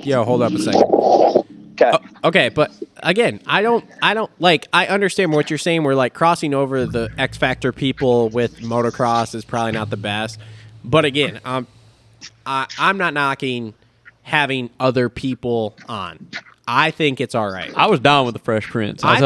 Yo, hold up a second. Okay. Okay, but again, I don't like. I understand what you're saying. We're like crossing over the X Factor people with motocross is probably not the best. But again, I'm not knocking having other people on. I think it's all right. I was down with the Fresh Prince. I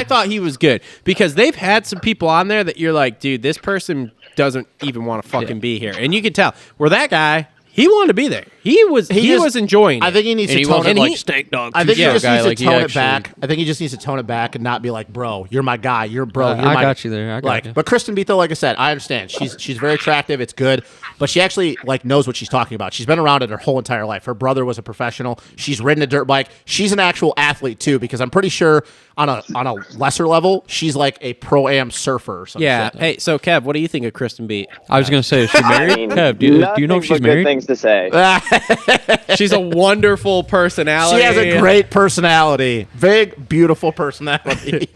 thought he was good because they've had some people on there that you're like, dude, this person doesn't even want to fucking be here, and you can tell. Where that guy, he wanted to be there. He was enjoying it. I think he needs to he tone wasn't it like steak dog. I think he just guy, needs to like, tone he it back. I think he just needs to tone it back and not be like, bro, you're my guy. You're bro. You're I my, got you there. I got like, you. But Kristen Beat, though, like I said, I understand. She's very attractive. It's good. But she actually like knows what she's talking about. She's been around it her whole entire life. Her brother was a professional. She's ridden a dirt bike. She's an actual athlete too, because I'm pretty sure on a lesser level, she's like a pro-am surfer or something. Yeah. Hey, so Kev, what do you think of Kristen Beat? I was gonna say, is she married? I mean, Kev, do you know if she's good married? things to say. She's a wonderful personality. She has a great personality. Big, beautiful personality.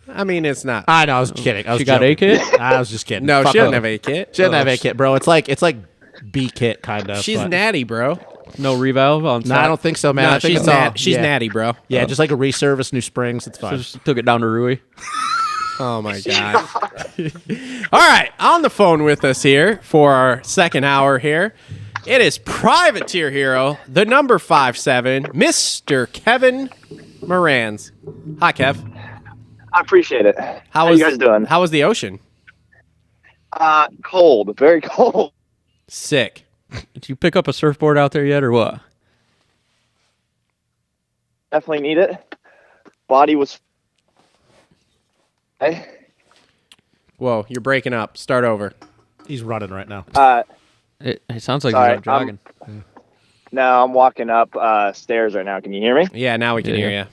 I mean, it's not. I know. I was kidding. I was She got joking. A kit? I was just kidding. No, Fuck she doesn't her. have a kit. She doesn't have A kit, bro. It's like B kit kind of. She's but. natty, bro. No revalve on No, side? I don't think so, man. No, I think she's it's all, she's yeah. natty, bro. Yeah, just like a reservice, new springs. It's So fine. just took it down to Rui. Oh my god! All right, on the phone with us here for our second hour here, it is Privateer Hero, the number 57, Mr. Kevin Moranz. Hi, Kev. I appreciate it. How you guys doing? How was the ocean? Cold, very cold. Sick. Did you pick up a surfboard out there yet, or what? Definitely need it. Body was. Hey. Whoa, you're breaking up. Start over. He's running right now. It sounds like Sorry, he's out jogging. No, I'm walking up stairs right now. Can you hear me? Yeah, now we can hear you.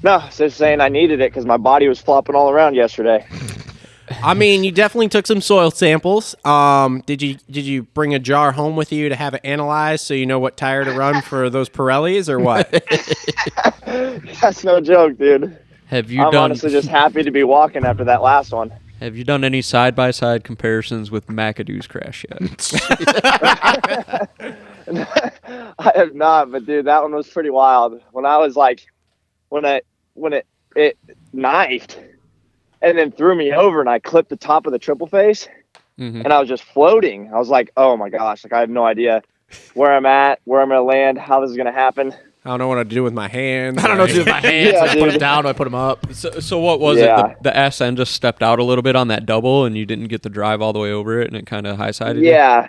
No, just saying I needed it because my body was flopping all around yesterday. I mean, you definitely took some soil samples. Did you bring a jar home with you to have it analyzed so you know what tire to run for those Pirellis or what? That's no joke, dude. Have you I'm done? honestly just happy to be walking after that last one. Have you done any side by side comparisons with McAdoo's crash yet? I have not, but dude, that one was pretty wild. When I was like, when it knifed and then threw me over and I clipped the top of the triple face and I was just floating. I was like, oh my gosh, like I have no idea where I'm at, where I'm going to land, how this is going to happen. I don't know what to do with my hands. I don't know what to do with my hands. Yeah, Do I put dude. them down? Do I put them up? So what was Yeah. it? The S end just stepped out a little bit on that double, and you didn't get the drive all the way over it, and it kind of high sided. Yeah.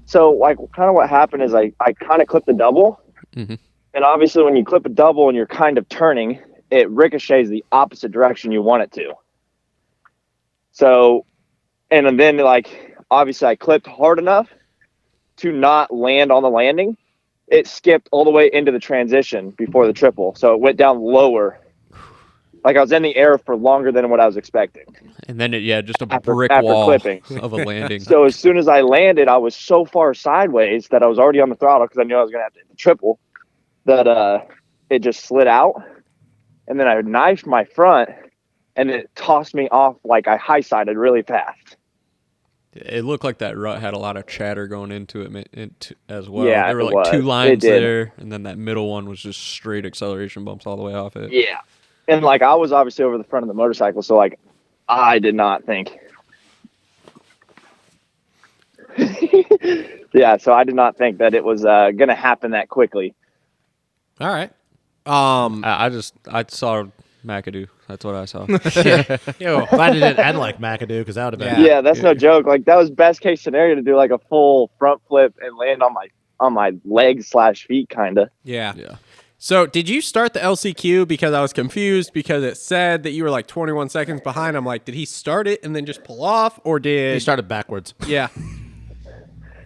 So like kind of what happened is I kind of clipped the double. Mhm. And obviously when you clip a double and you're kind of turning, it ricochets the opposite direction you want it to. So, and then like, obviously I clipped hard enough to not land on the landing. It skipped all the way into the transition before the triple. So it went down lower. Like I was in the air for longer than what I was expecting. And then just a After brick wall clipping. of a landing. So as soon as I landed, I was so far sideways that I was already on the throttle because I knew I was going to have to hit the triple that it just slid out. And then I knifed my front and it tossed me off like I high-sided really fast. It looked like that rut had a lot of chatter going into it as well. Yeah, there were it like was. two It lines did. there, and then that middle one was just straight acceleration bumps all the way off it. Yeah. And like I was obviously over the front of the motorcycle, so like I did not think. Yeah, so I did not think that it was going to happen that quickly. All right. I saw McAdoo. That's what I saw. Yo, Glad it didn't end like McAdoo because that would have been. Yeah, that's no joke. Like that was best case scenario to do like a full front flip and land on my legs/feet kind of. yeah. Yeah. So did you start the LCQ because I was confused because it said that you were like 21 seconds behind? I'm like, did he start it and then just pull off, or did He started backwards. Yeah.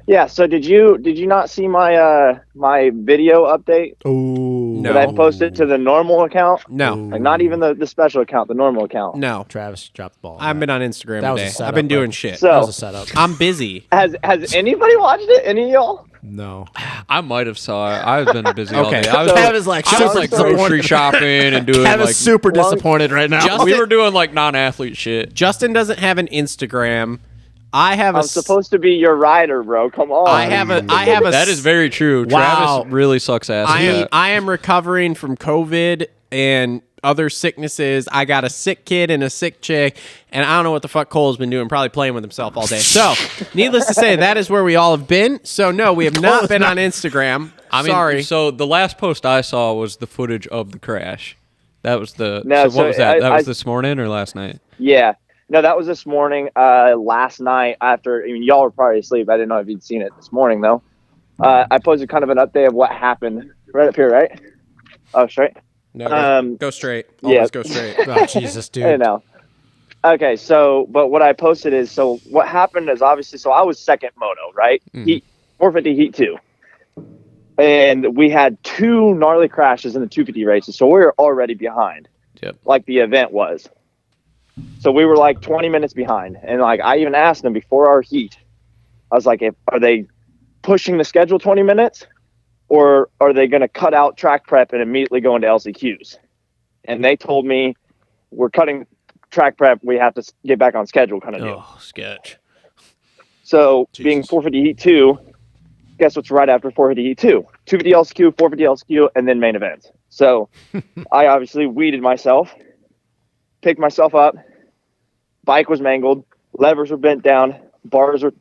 Yeah, so did you not see my my video update Ooh. No. that I posted to the normal account? No. Like not even the special account, the normal account. No. Travis dropped the ball. I've been on Instagram That was today. a setup, I've been doing bro. shit. So That was a setup. I'm busy. has anybody watched it? Any of y'all? No. I might have saw it. I've been busy all Okay. day. I was, So- Kevin's like I was super like grocery disappointed. shopping and doing Kevin's like super Long- disappointed right now. Just- we were doing like non-athlete shit. Justin doesn't have an Instagram. I'm supposed to be your rider, bro. Come on. I have a That is very true. Wow. Travis really sucks ass. I am recovering from COVID and other sicknesses. I got a sick kid and a sick chick, and I don't know what the fuck Cole's been doing, probably playing with himself all day. So, needless to say, that is where we all have been. So, no, we have not been on Instagram. Sorry. So the last post I saw was the footage of the crash. That was the. No, so what was that? That was I- this morning or last night? Yeah. No, that was this morning. Last night after, I mean, y'all were probably asleep. I didn't know if you'd seen it this morning, though. I posted kind of an update of what happened right up here, right? Oh, straight? No, go straight. Yeah. Always go straight. Oh, Jesus, dude. I know. Okay, so, but what I posted is, so what happened is obviously, so I was second moto, right? Heat 450 Heat 2. And we had 2 gnarly crashes in the 250 races, so we were already behind. Yep. Like the event was. So we were like 20 minutes behind. And like I even asked them before our heat, I was like, are they pushing the schedule 20 minutes? Or are they going to cut out track prep and immediately go into LCQs? And they told me, we're cutting track prep. We have to get back on schedule kind of deal. Oh, sketch. So being 450 Heat 2, guess what's right after 450 Heat 2? 250 LCQ, 450 LCQ, and then main event. So I obviously weeded myself, picked myself up. Bike was mangled. Levers were bent down. Bars were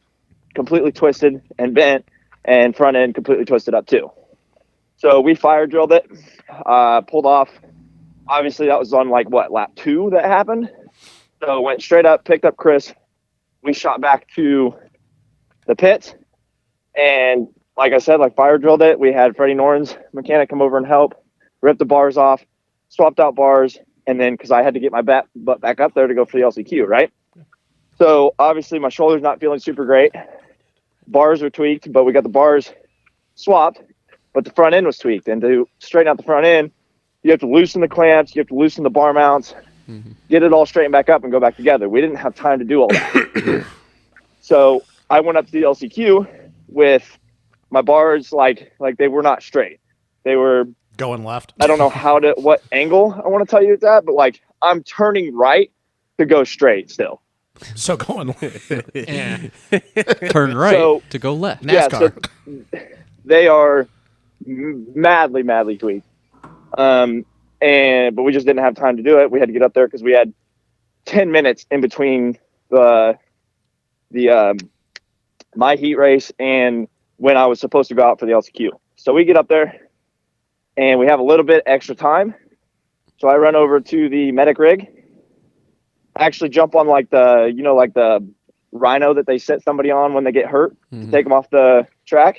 completely twisted and bent. And front end completely twisted up too. So we fire drilled it, pulled off. Obviously that was on like lap 2 that happened. So went straight up, picked up Chris. We shot back to the pits. And like I said, like fire drilled it. We had Freddie Norton's mechanic come over and help, rip the bars off, swapped out bars. And then, cause I had to get my butt back up there to go for the LCQ, right? So obviously my shoulder's not feeling super great. Bars are tweaked, but we got the bars swapped, but the front end was tweaked. And to straighten out the front end, you have to loosen the clamps, you have to loosen the bar mounts, get it all straightened back up and go back together. We didn't have time to do all that. So I went up to the LCQ with my bars like they were not straight. They were Going left. I don't know what angle I want to tell you it's at, but like I'm turning right to go straight still. So going Turn right So- to go left. NASCAR. Yeah, so they are madly tweaked. But we just didn't have time to do it. We had to get up there because we had 10 minutes in between my heat race and when I was supposed to go out for the LCQ. So we get up there and we have a little bit extra time. So I run over to the medic rig. I actually jump on like the rhino that they set somebody on when they get hurt to take them off the track.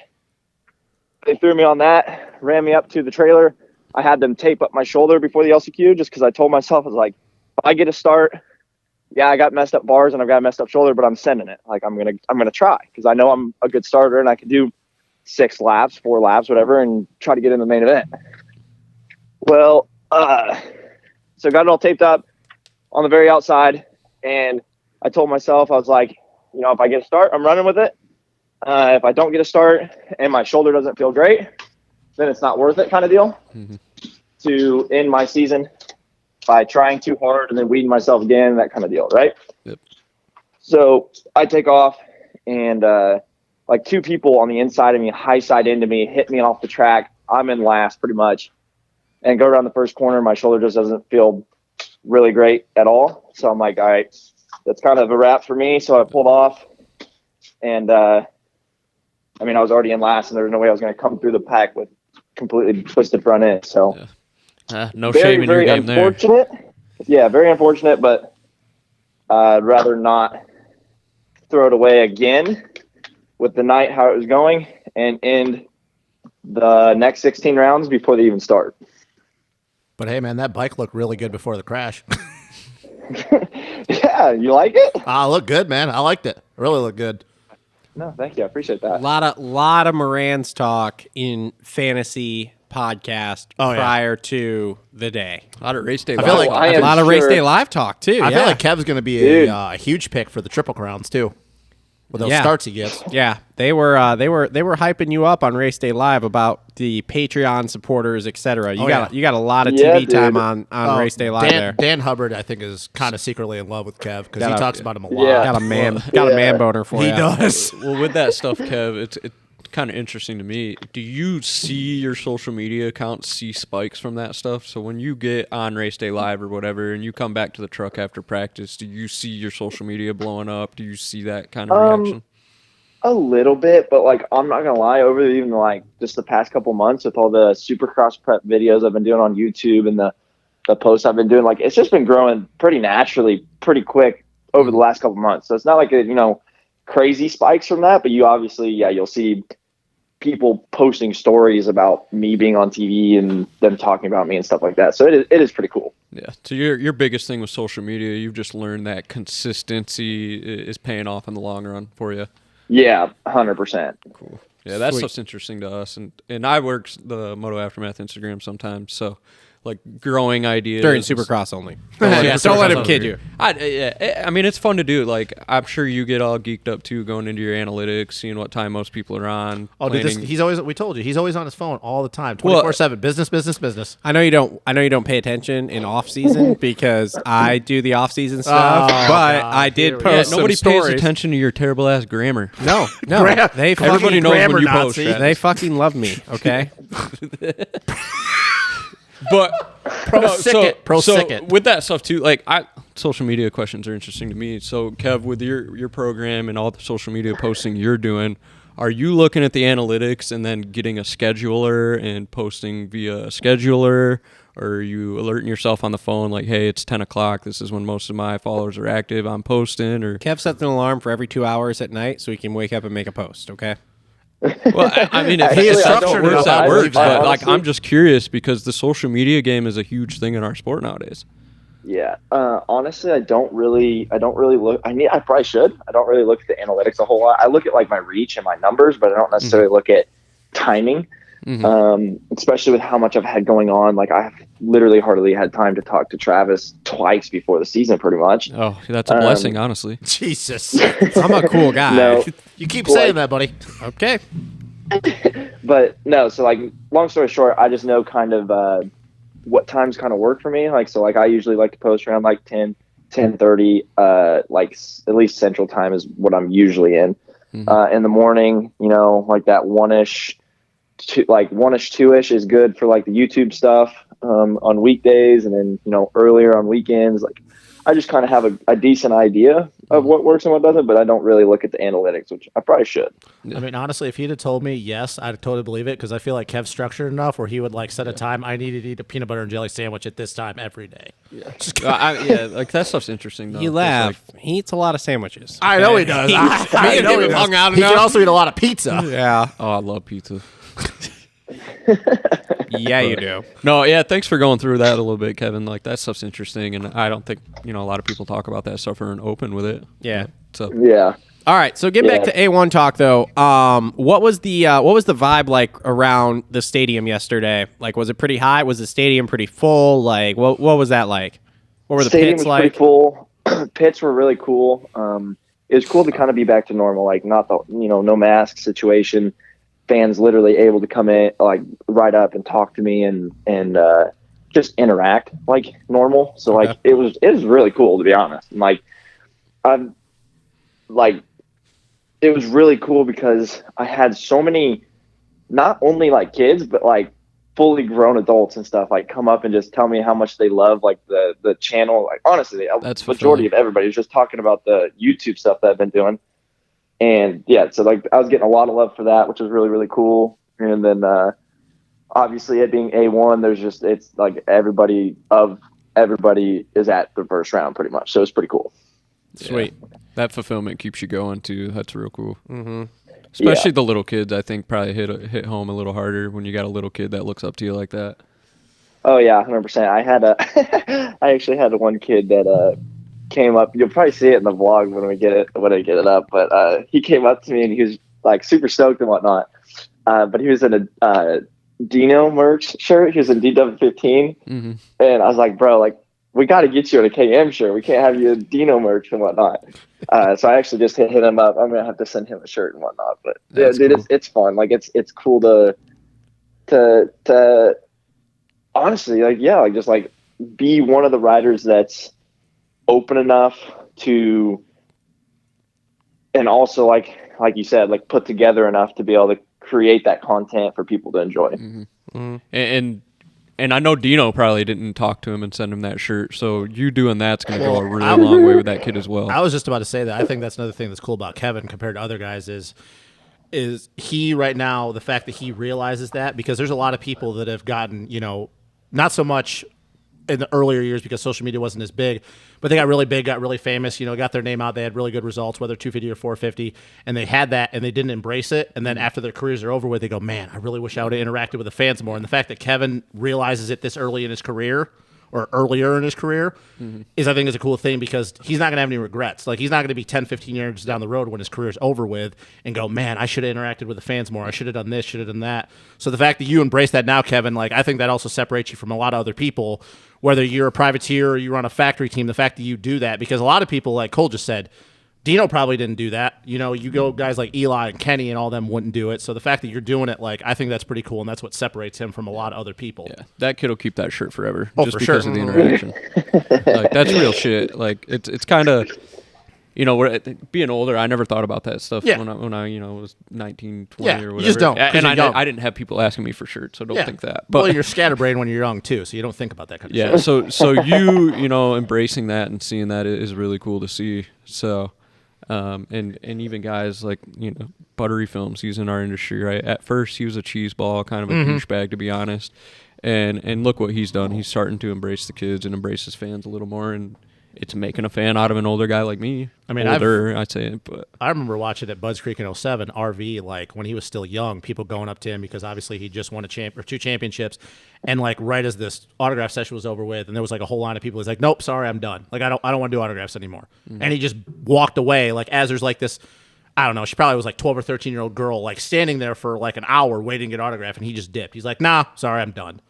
They threw me on that, ran me up to the trailer. I had them tape up my shoulder before the LCQ just because I told myself, I was like, if I get a start, yeah, I got messed up bars and I've got a messed up shoulder, but I'm sending it. Like I'm gonna try because I know I'm a good starter and I can do 6 laps, 4 laps, whatever, and try to get in the main event. Well, so got it all taped up on the very outside, and I told myself, I was like, if I get a start, I'm running with it. If I don't get a start and my shoulder doesn't feel great, then it's not worth it kind of deal to end my season by trying too hard and then weeding myself again, that kind of deal, right? Yep. So I take off and like 2 people on the inside of me, high side into me, hit me off the track. I'm in last pretty much and go around the first corner. My shoulder just doesn't feel really great at all. So I'm like, all right, that's kind of a wrap for me. So I pulled off and I was already in last and there was no way I was going to come through the pack with completely twisted front end. So No shame in your game there. unfortunate. Yeah, very unfortunate, but I'd rather not throw it away again with the night how it was going and end the next 16 rounds before they even start. But hey, man, that bike looked really good before the crash. Yeah, you like it? Looked good, man. I liked it. Really looked good. No, thank you. I appreciate that. Lot of Moranz talk in fantasy podcast prior to the day. A lot of race day. I feel like I A am lot of race sure- day live talk too. I yeah. feel like Kev's going to be Dude. a huge pick for the Triple Crowns too. with those starts he gets. Yeah, they were hyping you up on Race Day Live about the Patreon supporters, etc. You got a lot of TV time on Race Day Live there. Dan Hubbard, I think, is kind of secretly in love with Kev because he talks about him a lot. Yeah. Got a man boner for you. He does. Well, with that stuff, Kev, it's kind of interesting to me. Do you see your social media account see spikes from that stuff? So when you get on Race Day Live or whatever and you come back to the truck after practice, do you see your social media blowing up? Do you see that kind of reaction? A little bit, but like I'm not gonna lie, over even like just the past couple months with all the Supercross prep videos I've been doing on YouTube and the posts I've been doing, like it's just been growing pretty naturally, pretty quick over the last couple months. So it's not like crazy spikes from that, but you obviously, you'll see people posting stories about me being on TV and them talking about me and stuff like that. So it is pretty cool. Yeah. So your biggest thing with social media, you've just learned that consistency is paying off in the long run for you. Yeah, 100%. Cool. Yeah, that stuff's interesting to us, and I work the Moto Aftermath Instagram sometimes, so like growing ideas During Supercross only. Don't let him kid you. I mean, it's fun to do. Like, I'm sure you get all geeked up too, going into your analytics, seeing what time most people are on. Oh, dude, he's always. We told you, he's always on his phone all the time, 24/7. Business. I know you don't pay attention in off season because I do the off season stuff, but God, I did post nobody some stories. pays attention to your terrible ass grammar. No, Everybody knows when you post. They fucking love me. Okay. But sick it. with that stuff too, like social media questions are interesting to me. So Kev, with your program and all the social media posting you're doing, are you looking at the analytics and then getting a scheduler and posting via a scheduler, or are you alerting yourself on the phone like, hey, it's 10 o'clock, this is when most of my followers are active, I'm posting? Or Kev sets an alarm for every 2 hours at night so he can wake up and make a post. Okay. Well, I mean, if He is that structured works, enough. that works. But like, Honestly- I'm just curious because the social media game is a huge thing in our sport nowadays. Yeah. Honestly, I don't really look. I probably should. I don't really look at the analytics a whole lot. I look at like my reach and my numbers, but I don't necessarily look at timing. Especially with how much I've had going on. Like I've literally hardly had time to talk to Travis twice before the season, pretty much. Oh, that's a blessing, honestly. Jesus, I'm a cool guy. No, you keep saying that, buddy. Okay. but no. So like, long story short, I just know kind of what times kind of work for me. Like, so like I usually like to post around like 10:30. Like at least Central Time is what I'm usually in. In the morning, like that one-ish, two-ish is good for like the YouTube stuff on weekdays, and then earlier on weekends. Like I just kind of have a decent idea of what works and what doesn't, but I don't really look at the analytics, which I probably should. I mean, honestly, if he'd have told me yes, I'd totally believe it because I feel like Kev's structured enough where he would like set a time. I need to eat a peanut butter and jelly sandwich at this time every day. Yeah, like that stuff's interesting. Though, You laugh. He eats a lot of sandwiches. I know he does. I know he does. hung out He can enough. also eat a lot of pizza. Yeah. Oh, I love pizza. Yeah, you do. No, yeah, thanks for going through that a little bit, Kevin. Like that stuff's interesting, and I don't think a lot of people talk about that stuff or are open with it. Yeah. So Yeah. All right, so get back to A1 talk though. What was the vibe like around the stadium yesterday? Like, was it pretty high? Was the stadium pretty full? Like, what was that like? What were the Stadium pits was like? pretty full. Pits were really cool. It was cool to kind of be back to normal, like not the no mask situation. Fans literally able to come in, like right up and talk to me and just interact like normal. So like it was really cool, to be honest. And, it was really cool because I had so many, not only like kids, but like fully grown adults and stuff like come up and just tell me how much they love like the channel. Like honestly, That's the majority fulfilling. of everybody was just talking about the YouTube stuff that I've been doing. And yeah, so like I was getting a lot of love for that, which was really, really cool. And then obviously it being A1, it's like everybody is at the first round pretty much. So it's pretty cool. Sweet. that fulfillment keeps you going too. That's real cool. Especially the little kids, I think probably hit home a little harder when you got a little kid that looks up to you like that. Oh yeah, 100%. I actually had one kid that came up. You'll probably see it in the vlog when I get it up. But he came up to me and he was like super stoked and whatnot. But he was in a Dino merch shirt. He was in DW15, and I was like, bro, like we got to get you a KM shirt. We can't have you a Dino merch and whatnot. So I actually just hit him up. I'm gonna have to send him a shirt and whatnot. But yeah, dude, cool. it's fun. Like it's cool to honestly, like, yeah, like just like be one of the riders that's open enough to, and also like you said, like put together enough to be able to create that content for people to enjoy. Mm-hmm. And I know Dino probably didn't talk to him and send him that shirt, so you doing that's going to go a really long way with that kid as well. I was just about to say that. I think that's another thing that's cool about Kevin compared to other guys is he right now, the fact that he realizes that, because there's a lot of people that have gotten, not so much in the earlier years because social media wasn't as big, but they got really big, got really famous, got their name out. They had really good results, whether 250 or 450, and they had that and they didn't embrace it. And then after their careers are over with, they go, man, I really wish I would have interacted with the fans more. And the fact that Kevin realizes it this early in his career or earlier in his career is, I think, is a cool thing because he's not going to have any regrets. Like, he's not going to be 10, 15 years down the road when his career's over with and go, man, I should have interacted with the fans more. I should have done this, should have done that. So the fact that you embrace that now, Kevin, like, I think that also separates you from a lot of other people, whether you're a privateer or you're on a factory team, the fact that you do that, because a lot of people, like Cole just said, Dino probably didn't do that. You go guys like Eli and Kenny and all them wouldn't do it. So the fact that you're doing it, like, I think that's pretty cool, and that's what separates him from a lot of other people. Yeah, that kid will keep that shirt forever Oh, just for because sure. of the interaction. Like, that's real shit. Like, it's kind of, being older, I never thought about that stuff when I was 19, 20 Yeah, or whatever. you just don't, 'cause And you're young. I didn't have people asking me for shirts, so don't think that. But Well, you're scatterbrained when you're young too, so you don't think about that kind of yeah, shit. so you embracing that and seeing that is really cool to see. So, and even guys like Buttery Films, he's in our industry, right? At first, he was a cheese ball, kind of a douchebag, to be honest. And look what he's done. He's starting to embrace the kids and embrace his fans a little more, and it's making a fan out of an older guy like me. I mean, older, I'd say, but I remember watching at Budds Creek in 07, RV, like when he was still young, people going up to him because obviously he just won two championships. And like right as this autograph session was over with, and there was like a whole line of people, he's like, nope, sorry, I'm done. Like, I don't want to do autographs anymore. And he just walked away, like, as there's like this, I don't know, she probably was like 12 or 13-year-old girl, like standing there for like an hour waiting to get an autograph, and he just dipped. He's like, nah, sorry, I'm done.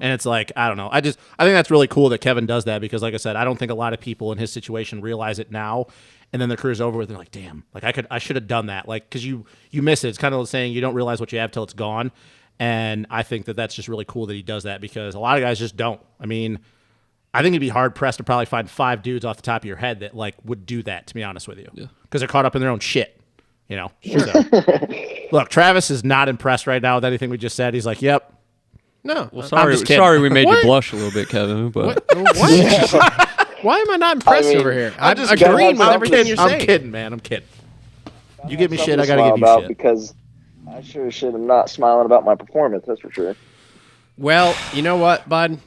And it's like, I don't know. I think that's really cool that Kevin does that because, like I said, I don't think a lot of people in his situation realize it now, and then their career's over with, and they're like, damn, like I should have done that. Like, because you miss it. It's kind of saying you don't realize what you have till it's gone. And I think that that's just really cool that he does that because a lot of guys just don't. I mean, I think you'd be hard pressed to probably find 5 dudes off the top of your head that like would do that, to be honest with you. Yeah. Because they're caught up in their own shit, So. Look, Travis is not impressed right now with anything we just said. He's like, yep. No. well, I'm just kidding. sorry we made What? you blush a little bit, Kevin. But Why am I not impressed over here? I'm just agreeing with I'm everything you're saying. I'm kidding, man. I'm kidding. You give me shit, I Something to gotta smile give you about shit. because I sure should am not smiling about my performance. That's for sure. Well, you know what, bud?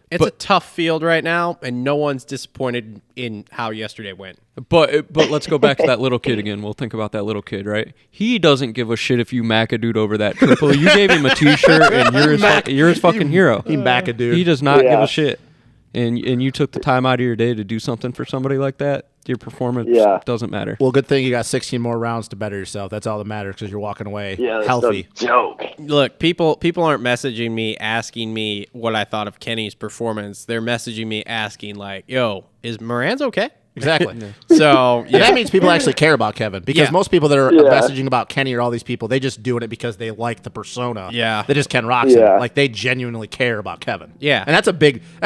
It's a tough field right now, and no one's disappointed in how yesterday went. But let's go back to that little kid again. We'll think about that little kid, right? He doesn't give a shit if you mack a dude over that triple. You gave him a T-shirt, and you're his fucking hero. He back a dude. He does not give Yeah. a shit. And you took the time out of your day to do something for somebody like that. Your performance doesn't matter. Well, good thing you got 16 more rounds to better yourself. That's all that matters because you're walking away Yeah, healthy. that's a joke. Look, people aren't messaging me asking me what I thought of Kenny's performance. They're messaging me asking like, "Yo, is Moranz okay?" Exactly. So And that means people actually care about Kevin because Yeah. most people that are Yeah. messaging about Kenny or all these people, they just doing it because they like the persona. Yeah. They just Ken rocks Yeah. it. Like they genuinely care about Kevin. Yeah. And that's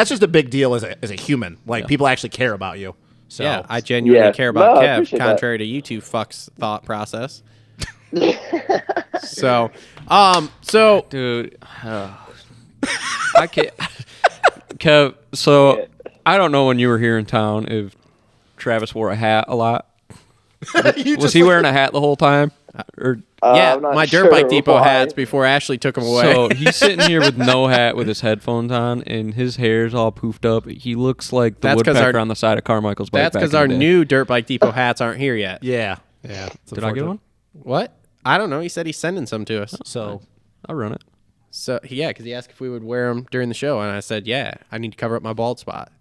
just a big deal as a human. Like people actually care about you. So yeah, I genuinely Yeah. care about No, I Kev, appreciate that. contrary to you two fucks thought process. so, Dude, I can't. Kev, so I don't know when you were here in town if Travis wore a hat a lot. Was he wearing a hat the whole time? Or yeah, I'm not my sure Dirt Bike Depot why. hats before Ashley took them away. so he's sitting here with no hat with his headphones on and his hair's all poofed up. He looks like the That's 'cause woodpecker our- on the side of Carmichael's bike. That's because because our new Dirt Bike Depot hats aren't here yet. Yeah. Yeah. It's Did I get unfortunate. one? What? I don't know. He said he's sending some to us. So I'll run it. So yeah, because he asked if we would wear them during the show, and I said, yeah, I need to cover up my bald spot.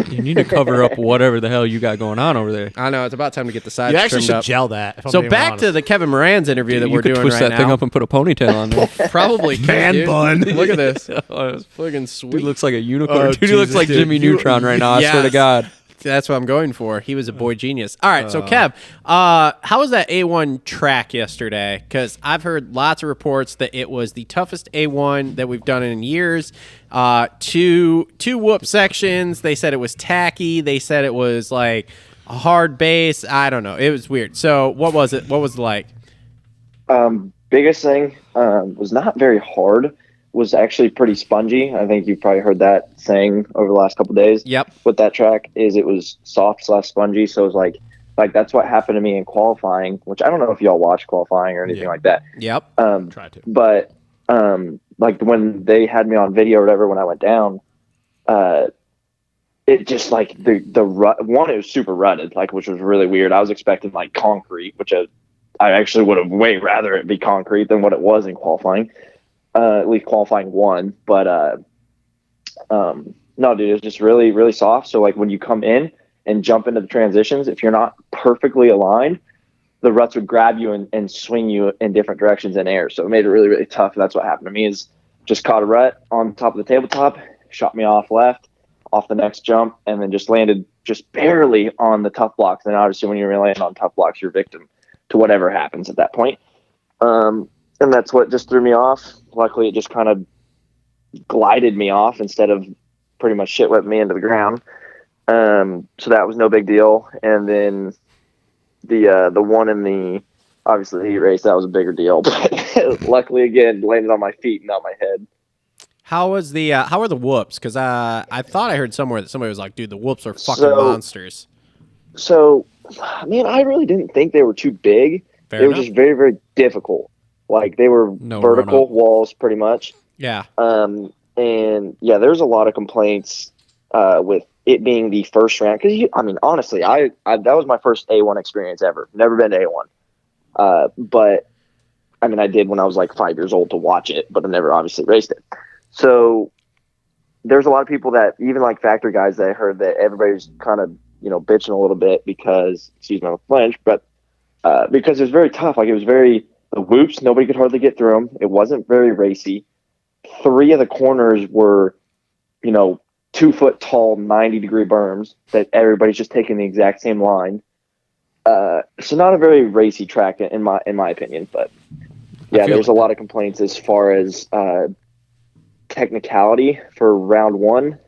You need to cover up whatever the hell you got going on over there. I know it's about time to get the sides You actually trimmed should up. gel that. If I'm So being back honest. to the Kevin Moranz interview that You we're could doing twist right that thing now. up and put a ponytail on there. Probably could, Man dude. bun. Look at this. Oh, It's fucking sweet. Dude looks like a unicorn. Oh, Dude, he looks Jesus, like dude. Jimmy Neutron right now. I swear to Yes. God. That's what I'm going for. He was a boy genius. All right, so Kev, how was that A1 track yesterday? Because I've heard lots of reports that it was the toughest A1 that we've done in years. Two whoop sections. They said it was tacky. They said it was like a hard base. I don't know. It was weird. So what was it? What was it like? Biggest thing was not very hard. Was actually pretty spongy. I think you've probably heard that saying over the last couple of days. Yep. With that track, is it was soft / spongy. So it was like that's what happened to me in qualifying. Which I don't know if y'all watch qualifying or anything like that. Yep. Try to. But like when they had me on video or whatever when I went down, it just like the rut one, it was super rutted, like, which was really weird. I was expecting like concrete, which I actually would have way rather it be concrete than what it was in qualifying. At least qualifying one, but no, dude, it was just really, really soft. So like when you come in and jump into the transitions, if you're not perfectly aligned, the ruts would grab you and swing you in different directions in air. So it made it really, really tough. That's what happened to me, is just caught a rut on top of the tabletop, shot me off left, off the next jump, and then just landed just barely on the tough blocks. And obviously when you're landing on tough blocks, you're victim to whatever happens at that point. And that's what just threw me off. Luckily, it just kind of glided me off instead of pretty much shit whipped me into the ground. So that was no big deal. And then the one in the, obviously the heat race, that was a bigger deal. But luckily, again, landed on my feet and not my head. How were the whoops? Because I thought I heard somewhere that somebody was like, dude, the whoops are fucking So- monsters. So, man, I really didn't think they were too big. Fair They were enough. just very, very difficult. Like they were No vertical run-up. walls pretty much. Yeah. And yeah, there's a lot of complaints with it being the first round. Because I mean, honestly, I that was my first A1 experience ever. Never been to A1. But I mean, I did when I was like 5 years old to watch it, but I never obviously raced it. So there's a lot of people that, even like factory guys, that I heard that everybody's kind of, bitching a little bit because, excuse my French, but because it was very tough. Like it was the whoops, nobody could hardly get through them. It wasn't very racy. 3 of the corners were, 2 foot tall, 90-degree berms that everybody's just taking the exact same line. So not a very racy track in my opinion, but yeah, there's a lot of complaints as far as technicality for round 1.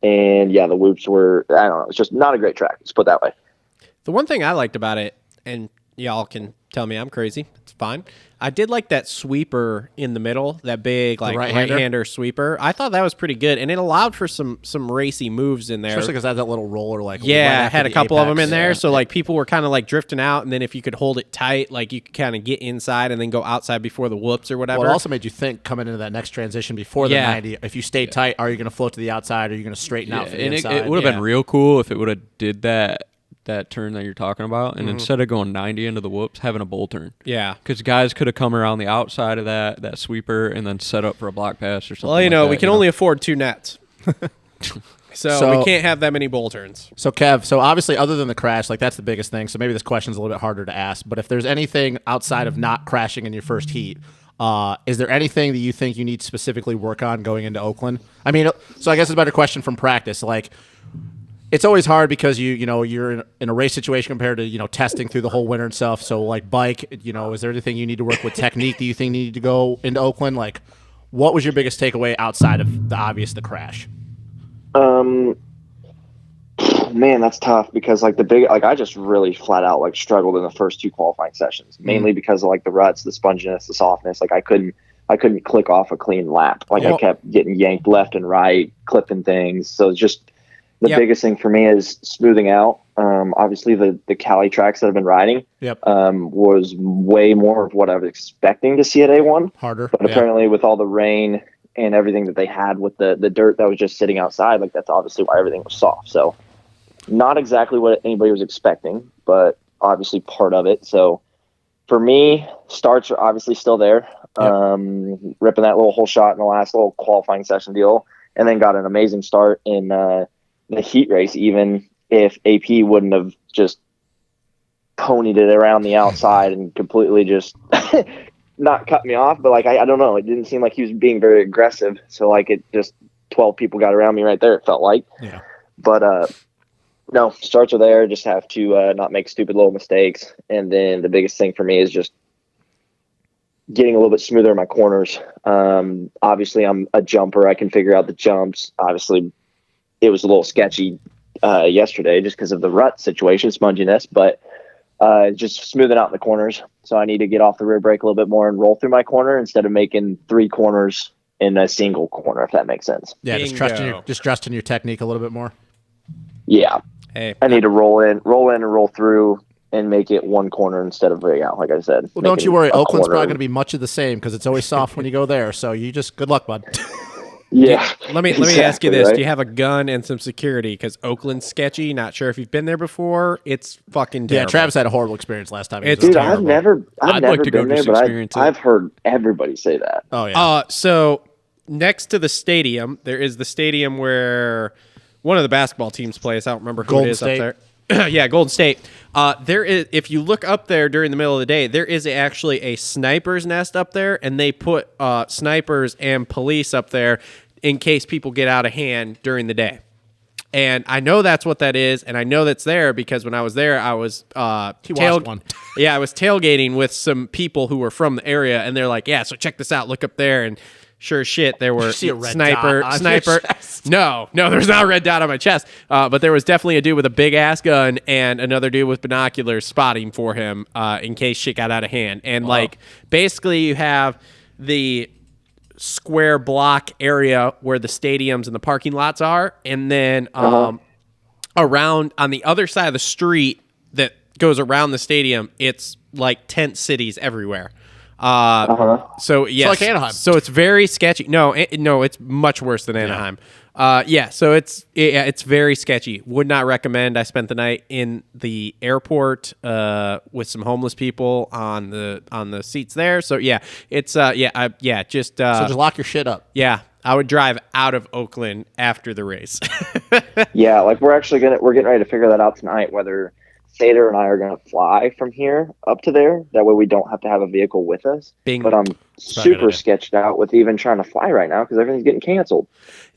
And yeah, the whoops were, I don't know, it's just not a great track. Let's put it that way. The one thing I liked about it, and y'all can tell me I'm crazy, it's fine. I did like that sweeper in the middle, that big like right-hander sweeper. I thought that was pretty good, and it allowed for some racy moves in there. Especially because I had that little roller, like Yeah, right I after had a the couple of them apex. in there, Yeah. so like people were kind of like drifting out, and then if you could hold it tight, like you could kind of get inside and then go outside before the whoops or whatever. Well, it also made you think coming into that next transition before the Yeah. 90. If you stay tight, are you going to float to the outside? Are you going to straighten out for the And inside? it would have Yeah. been real cool if it would have did that turn that you're talking about, and instead of going 90 into the whoops, having a bull turn. Yeah. Because guys could have come around the outside of that sweeper and then set up for a block pass or something. Well, like that, we can only afford 2 nets. So we can't have that many bowl turns. So, Kev, so obviously, other than the crash, like that's the biggest thing. So maybe this question's a little bit harder to ask. But if there's anything outside of not crashing in your first heat, is there anything that you think you need to specifically work on going into Oakland? I mean, so I guess it's a better question from practice. Like, it's always hard because you're in a race situation compared to testing through the whole winter and stuff. So like bike, is there anything you need to work with technique that you think you need to go into Oakland? Like, what was your biggest takeaway outside of the crash? Man, that's tough because I just really flat out like struggled in the first 2 qualifying sessions, mainly because of like the ruts, the sponginess, the softness. Like I couldn't click off a clean lap. Like I kept getting yanked left and right, clipping things. So it's just the biggest thing for me is smoothing out. Obviously the Cali tracks that I've been riding was way more of what I was expecting to see at A1. Harder. But apparently with all the rain and everything that they had with the dirt that was just sitting outside, like that's obviously why everything was soft. So not exactly what anybody was expecting, but obviously part of it. So for me, starts are obviously still there. Ripping that little hole shot in the last little qualifying session deal, and then got an amazing start in the heat race, even if AP wouldn't have just ponied it around the outside and completely just not cut me off. But like, I don't know. It didn't seem like he was being very aggressive. So like it just 12 people got around me right there. It felt like, Yeah. But, no, starts are there. Just have to not make stupid little mistakes. And then the biggest thing for me is just getting a little bit smoother in my corners. Obviously, I'm a jumper. I can figure out the jumps. Obviously, it was a little sketchy yesterday just because of the rut situation, sponginess, but just smoothing out the corners. So I need to get off the rear brake a little bit more and roll through my corner instead of making 3 corners in a single corner, if that makes sense. Yeah, Bingo. just trusting your technique a little bit more. Yeah. Hey, I need to roll in and roll through and make it 1 corner instead of, like I said. Well, don't you worry. a Oakland's corner. probably going to be much of the same because it's always soft when you go there. So you just good luck, bud. Yeah. let me ask you this: right? do you have a gun and some security? Because Oakland's sketchy. Not sure if you've been there before. It's fucking terrible. Yeah, Travis had a horrible experience last time. He was It's Dude, there. terrible. I've I'd never like to go been there, just but experience it. I've heard everybody say that. Oh yeah. So next to the stadium, there is the stadium where one of the basketball teams plays. I don't remember who Golden it is State. up there. Yeah, Golden State. There is, if you look up there during the middle of the day, there is actually a sniper's nest up there, and they put snipers and police up there in case people get out of hand during the day. And I know that's what that is, and I know that's there because when I was there, I was He watched one. Yeah, I was tailgating with some people who were from the area, and they're like, "Yeah, so check this out. Look up there." And sure as shit, there were you see a red sniper. dot on your chest? No, there's not a red dot on my chest. But there was definitely a dude with a big ass gun and another dude with binoculars spotting for him in case shit got out of hand. And like basically, you have the square block area where the stadiums and the parking lots are, and then around on the other side of the street that goes around the stadium, it's like tent cities everywhere. So yes, like Anaheim. So it's very sketchy. No, it's much worse than Anaheim. So it's very sketchy. Would not recommend. I spent the night in the airport with some homeless people on the seats there. So yeah, it's So just lock your shit up. yeah. I would drive out of Oakland after the race. Yeah, like we're getting ready to figure that out tonight, whether Sater and I are going to fly from here up to there. That way we don't have to have a vehicle with us. Bing. But I'm a good super idea. sketched out with even trying to fly right now because everything's getting canceled.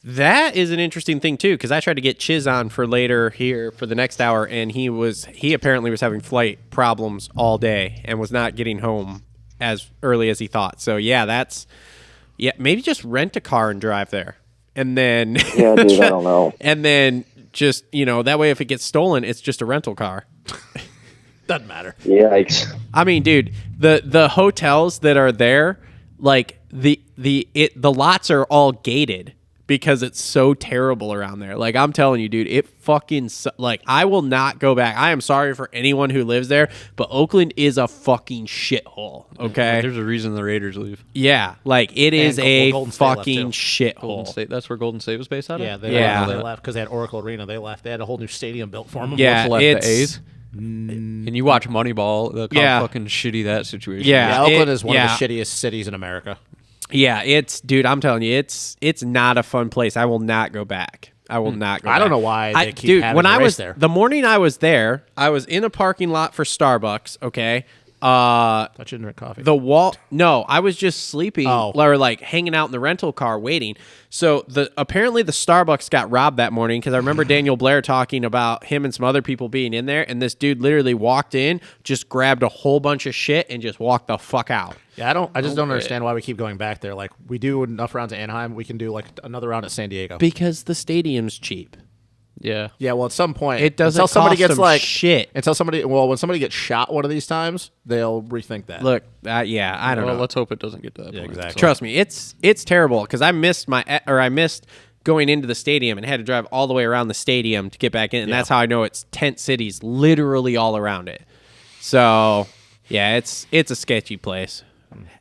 That is an interesting thing too, because I tried to get Chiz on for later here for the next hour, and he apparently was having flight problems all day and was not getting home as early as he thought. So maybe just rent a car and drive there, and then Yeah, dude, I don't know. and then just that way if it gets stolen, it's just a rental car. Doesn't matter. Yikes. I mean, dude, the hotels that are there, like the lots are all gated because it's so terrible around there. Like I'm telling you, dude, it fucking like I will not go back. I am sorry for anyone who lives there, but Oakland is a fucking shithole. Okay, There's a reason the Raiders leave. yeah, like it is Golden a State left, fucking too. Golden shithole. State. That's where Golden State was based out of. Yeah, Yeah. they left because they had Oracle Arena. They left. They had a whole new stadium built for them. Yeah, left it's the A's. And you watch Moneyball. Look Yeah. how fucking shitty that situation. Yeah. Yeah, Oakland it- is one yeah. of the shittiest cities in America. Yeah, dude, I'm telling you, it's not a fun place. I will not go back. I will not go I back. don't know why they keep dude, having when the I race was there. the morning I was there, I was in a parking lot for Starbucks, okay? Thought you didn't drink coffee. No, I was just sleeping or like hanging out in the rental car waiting. So apparently the Starbucks got robbed that morning because I remember Daniel Blair talking about him and some other people being in there, and this dude literally walked in, just grabbed a whole bunch of shit and just walked the fuck out. Yeah, I just don't understand why we keep going back there. Like we do enough rounds at Anaheim, we can do like another round at San Diego. Because the stadium's cheap. Yeah. Yeah, well, at some point, It doesn't until somebody cost gets them like shit. when somebody gets shot one of these times, they'll rethink that. Look, I don't Well, know. let's hope it doesn't get to that point. exactly. Trust me, it's terrible because I missed going into the stadium and had to drive all the way around the stadium to get back in, and that's how I know it's tent cities literally all around it. So yeah, it's a sketchy place.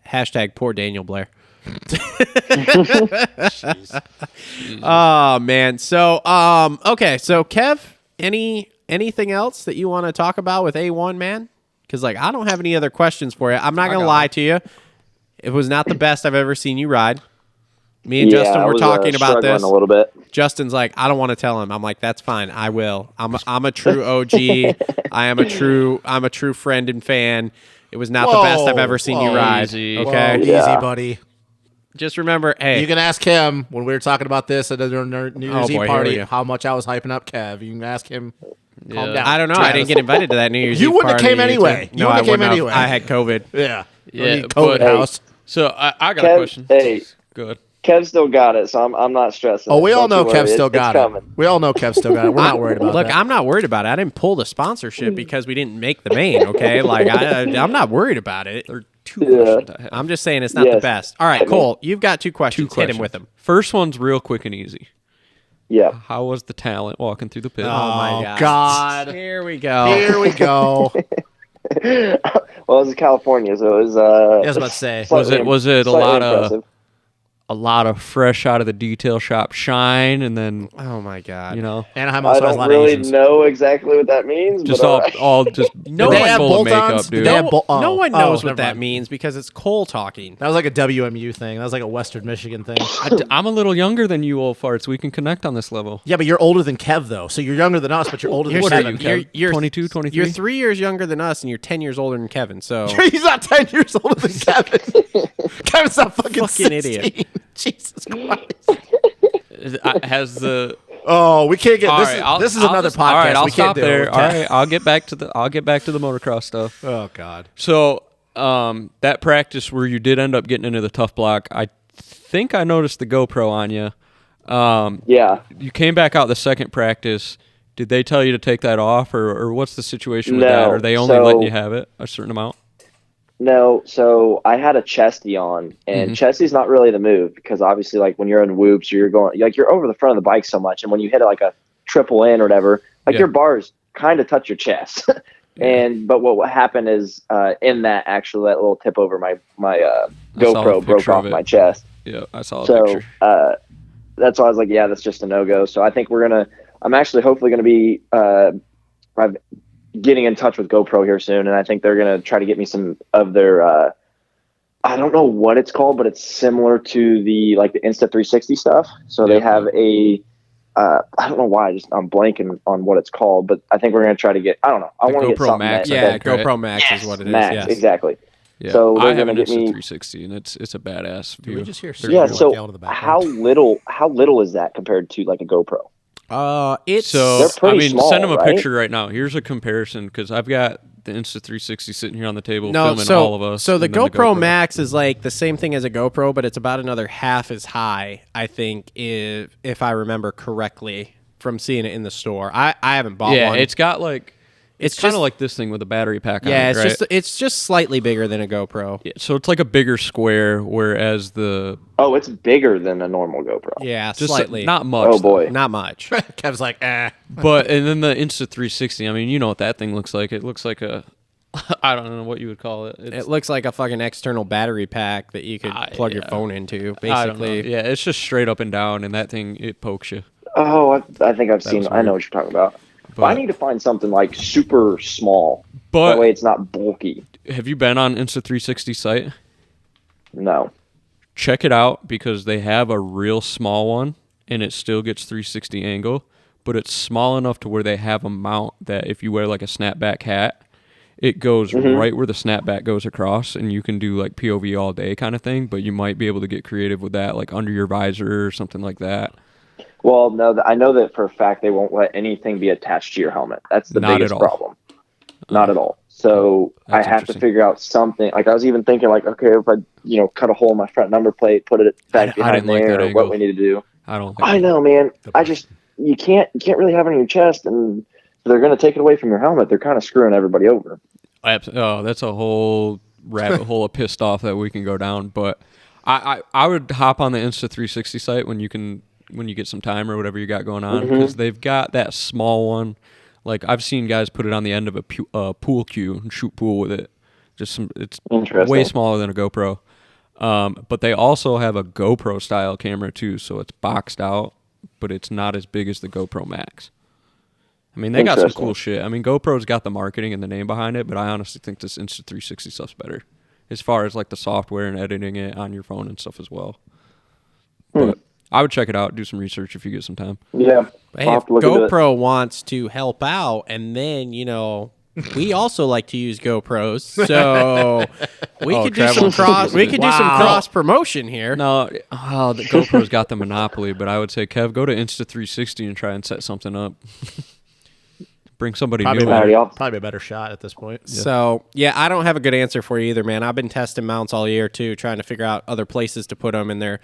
Hashtag poor Daniel Blair. Oh man. So okay. So Kev, anything else that you want to talk about with A1, man? Because like I don't have any other questions for you. I'm not gonna lie to you. It was not the best I've ever seen you ride. Me and Justin I were was, talking about struggling this. a little bit. Justin's like, I don't want to tell him. I'm like, that's fine. I will. I'm a true OG. I'm a true friend and fan. It was not the best I've ever seen you ride. Easy. Okay. Whoa, Yeah. easy, buddy. Just remember, hey, You can ask him when we were talking about this at the New Year's boy, Eve here party we go. how much I was hyping up Kev. You can ask him. Calm down. I don't know. I didn't get invited to that New Year's You Eve wouldn't have party. came anyway. No, You I wouldn't have came wouldn't have. anyway. I had COVID. Yeah. Yeah, You need COVID but- house. So I got a Kev, question. hey, Good. Kev still got it, so I'm not stressing. Oh, we all know Don't you Kev worry. still It's got it. coming. We all know Kev still got it. We're not worried about Look, that. I'm not worried about it. I didn't pull the sponsorship because we didn't make the main. Okay, like I'm not worried about it. There are two questions I have. I'm just saying it's not the Yes. best. All right, Cole, you've got two questions. Hit him with them. First one's real quick and easy. Yeah. How was the talent walking through the pit? Oh my God. Here we go. Here we go. Well, it was California, so it was. I was about to say. Was it a slightly lot impressive. a lot of fresh out of the detail shop shine, and then Oh my god. Anaheim I also has a don't lot really of Asians. know exactly what that means. just but all just No, no they have full of makeup, bolt-ons? dude. They have No one knows never what that mind. means because it's Cole talking. That was like a WMU thing. That was like a Western Michigan thing. I'm a little younger than you, old farts. We can connect on this level. Yeah, but you're older than Kev, though. So you're younger than us, but you're older than What are Kevin. you, Kev? You're 22, 23? You're 3 years younger than us, and you're 10 years older than Kevin. So He's not 10 years older than Kevin. Kevin's not fucking 16. idiot. Jesus Christ. Has the Oh, we can't get all this. right, I'll- This is I'll another just- podcast. All right, I'll we can't stop do it there. with All Kev. right, I'll get back to the motocross stuff. Oh God. So, that practice where you did end up getting into the tough block, I think I noticed the GoPro on you. Yeah. You came back out the second practice. Did they tell you to take that off, or what's the situation with No, that? Are they only so- letting you have it a certain amount? No, so I had a chesty on, and chesty's not really the move because obviously, like when you're in whoops, you're going like you're over the front of the bike so much, and when you hit it like a triple in or whatever, like Yeah. your bars kind of touch your chest. But what happened is in that actually that little tip over my saw a GoPro broke picture off of it. my chest. Yeah, I saw a So picture. that's why I was like, yeah, that's just a no go. So I think I'm actually hopefully gonna be I'm getting in touch with GoPro here soon, and I think they're gonna try to get me some of their I don't know what it's called, but it's similar to the Insta360 stuff. So they have a I don't know why I'm blanking on what it's called, but I think we're gonna try to get I don't know. I The want to get GoPro something Max, that, I yeah, think, right? GoPro Max is what it is. Max, Yes. exactly. Yeah, so I they're have an gonna get me- Insta360, and it's a badass Did we view. just hear They're Yeah. Like cool. So yell in the background. how little is that compared to like a GoPro? It's So They're pretty I mean, small, send them a right? picture right now. Here's a comparison because I've got the Insta360 sitting here on the table no. filming So all of us. so the and then GoPro Max is like the same thing as a GoPro, but it's about another half as high. I think if I remember correctly from seeing it in the store. I haven't bought Yeah, one. it's got like it's kind just- of like this thing with a battery pack on yeah, it, it's right? it's just slightly bigger than a GoPro. Yeah, so it's like a bigger square, whereas the Oh, it's bigger than a normal GoPro. Yeah, just slightly. not much. Oh boy. Not much. Kev's like, But and then the Insta360. I mean, you know what that thing looks like? It looks like a I don't know what you would call it. It's, It looks like a fucking external battery pack that you could plug your yeah. phone into. I don't know. Basically, Yeah, it's just straight up and down, and that thing it pokes you. Oh, I think I've seen. was I know weird. what you're talking about. But- I need to find something like super small. But that way, it's not bulky. have you been on Insta360 site? No. Check it out because they have a real small one and it still gets 360 angle, but it's small enough to where they have a mount that if you wear like a snapback hat, it goes right where the snapback goes across, and you can do like POV all day kind of thing, but you might be able to get creative with that, like under your visor or something like that. Well, no. I know that for a fact they won't let anything be attached to your helmet. That's the Not at biggest all. problem. Not at all. So I That's have to interesting. figure out something. Like I was even thinking, like, okay, if I, cut a hole in my front number plate, put it back I behind didn't like there, that or angle. what we need to do. I don't think I know, man. You can't really have it on your chest, and they're going to take it away from your helmet. They're kind of screwing everybody over. Oh, that's a whole rabbit hole of pissed off that we can go down. But I would hop on the Insta360 site when you get some time or whatever you got going on, because they've got that small one. Like I've seen guys put it on the end of a pool cue and shoot pool with it. It's Interesting. way smaller than a GoPro. But they also have a GoPro style camera too, so it's boxed out, but it's not as big as the GoPro Max. I mean, they got some Interesting. cool shit. I mean, GoPro's got the marketing and the name behind it, but I honestly think this Insta360 stuff's better as far as like the software and editing it on your phone and stuff as well. But I would check it out. Do some research if you get some time. Yeah. Hey, I'll if have to look into it. GoPro wants to help out, and then we also like to use GoPros, so we could do some cross. We could do some cross promotion here. No, the GoPro's got the monopoly, but I would say, Kev, go to Insta360 and try and set something up. Bring somebody Probably, new in. probably a better shot at this point. So yeah, I don't have a good answer for you either, man. I've been testing mounts all year too, trying to figure out other places to put them in there.